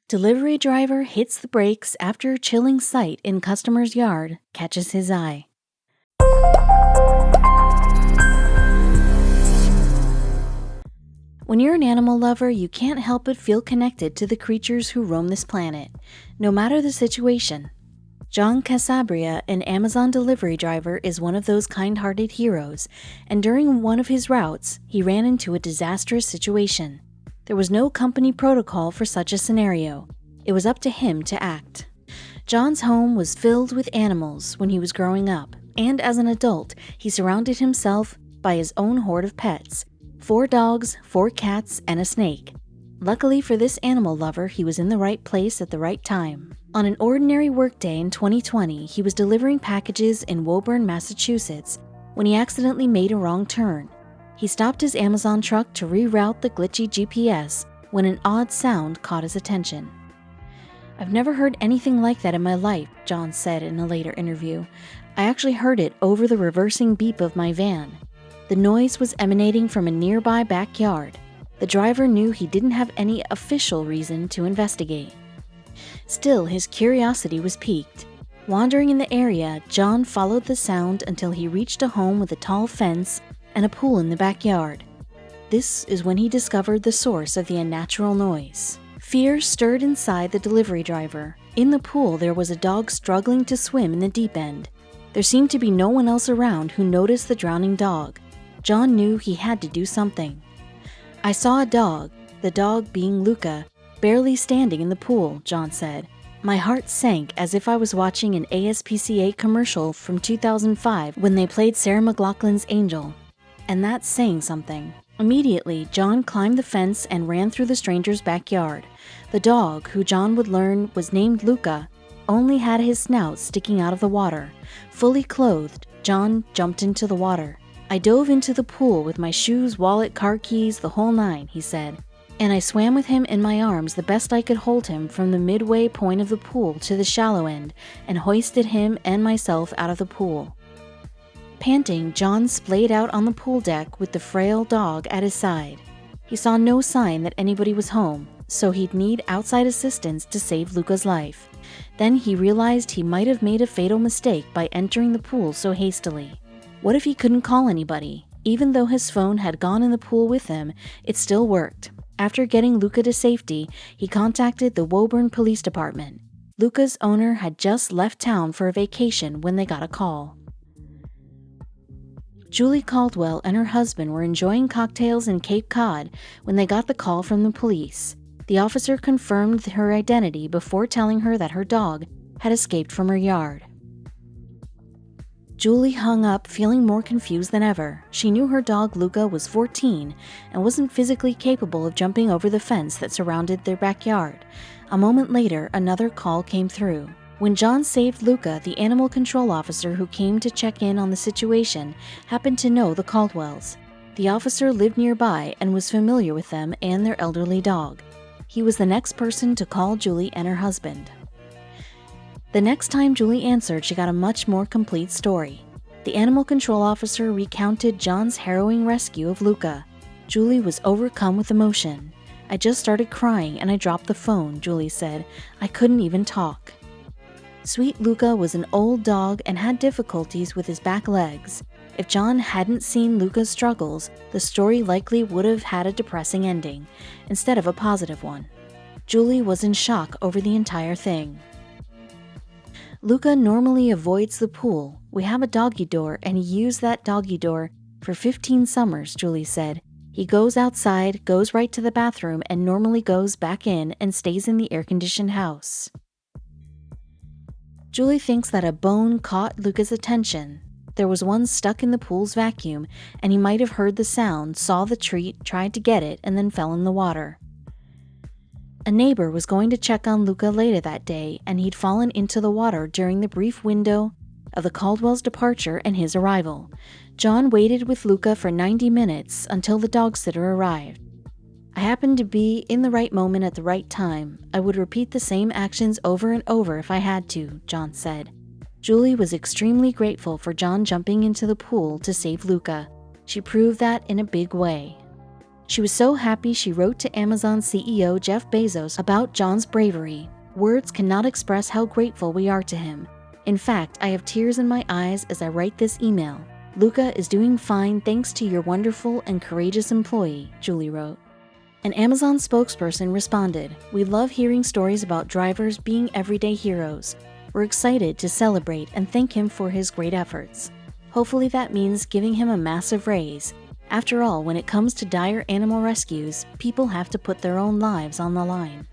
Delivery driver hits the brakes after chilling sight in customer's yard catches his eye. When you're an animal lover, you can't help but feel connected to the creatures who roam this planet, no matter the situation. John Casabria, an Amazon delivery driver, is one of those kind-hearted heroes, and during one of his routes, he ran into a disastrous situation. There was no company protocol for such a scenario. It was up to him to act. John's home was filled with animals when he was growing up, and as an adult, he surrounded himself by his own horde of pets: 4 dogs, 4 cats, and a snake. Luckily for this animal lover, he was in the right place at the right time. On an ordinary workday in 2020, he was delivering packages in Woburn, Massachusetts, when he accidentally made a wrong turn. He stopped his Amazon truck to reroute the glitchy GPS when an odd sound caught his attention. "I've never heard anything like that in my life," John said in a later interview. "I actually heard it over the reversing beep of my van. The noise was emanating from a nearby backyard. The driver knew he didn't have any official reason to investigate." Still, his curiosity was piqued. Wandering in the area, John followed the sound until he reached a home with a tall fence and a pool in the backyard. This is when he discovered the source of the unnatural noise. Fear stirred inside the delivery driver. In the pool, there was a dog struggling to swim in the deep end. There seemed to be no one else around who noticed the drowning dog. John knew he had to do something. "I saw a dog, the dog being Luca, barely standing in the pool," John said. "My heart sank as if I was watching an ASPCA commercial from 2005 when they played Sarah McLachlan's Angel. And that's saying something." Immediately, John climbed the fence and ran through the stranger's backyard. The dog, who John would learn was named Luca, only had his snout sticking out of the water. Fully clothed, John jumped into the water. "I dove into the pool with my shoes, wallet, car keys, the whole 9, he said. "And I swam with him in my arms the best I could hold him from the midway point of the pool to the shallow end and hoisted him and myself out of the pool." Panting, John splayed out on the pool deck with the frail dog at his side. He saw no sign that anybody was home, so he'd need outside assistance to save Luca's life. Then he realized he might have made a fatal mistake by entering the pool so hastily. What if he couldn't call anybody? Even though his phone had gone in the pool with him, it still worked. After getting Luca to safety, he contacted the Woburn Police Department. Luca's owner had just left town for a vacation when they got a call. Julie Caldwell and her husband were enjoying cocktails in Cape Cod when they got the call from the police. The officer confirmed her identity before telling her that her dog had escaped from her yard. Julie hung up feeling more confused than ever. She knew her dog Luca was 14 and wasn't physically capable of jumping over the fence that surrounded their backyard. A moment later, another call came through. When John saved Luca, the animal control officer who came to check in on the situation happened to know the Caldwells. The officer lived nearby and was familiar with them and their elderly dog. He was the next person to call Julie and her husband. The next time Julie answered, she got a much more complete story. The animal control officer recounted John's harrowing rescue of Luca. Julie was overcome with emotion. "I just started crying and I dropped the phone," Julie said. "I couldn't even talk." Sweet Luca was an old dog and had difficulties with his back legs. If John hadn't seen Luca's struggles, the story likely would have had a depressing ending, instead of a positive one. Julie was in shock over the entire thing. "Luca normally avoids the pool. We have a doggy door, and he used that doggy door for 15 summers, Julie said. "He goes outside, goes right to the bathroom, and normally goes back in and stays in the air-conditioned house." Julie thinks that a bone caught Luca's attention. There was one stuck in the pool's vacuum, and he might have heard the sound, saw the treat, tried to get it, and then fell in the water. A neighbor was going to check on Luca later that day, and he'd fallen into the water during the brief window of the Caldwell's departure and his arrival. John waited with Luca for 90 minutes until the dog sitter arrived. "I happened to be in the right moment at the right time. I would repeat the same actions over and over if I had to," John said. Julie was extremely grateful for John jumping into the pool to save Luca. She proved that in a big way. She was so happy she wrote to Amazon CEO Jeff Bezos about John's bravery. Words cannot express how grateful we are to him. In fact, I have tears in my eyes as I write this email. Luca is doing fine thanks to your wonderful and courageous employee, Julie wrote. An Amazon spokesperson responded, "We love hearing stories about drivers being everyday heroes. We're excited to celebrate and thank him for his great efforts. Hopefully that means giving him a massive raise. After all, when it comes to dire animal rescues, people have to put their own lives on the line."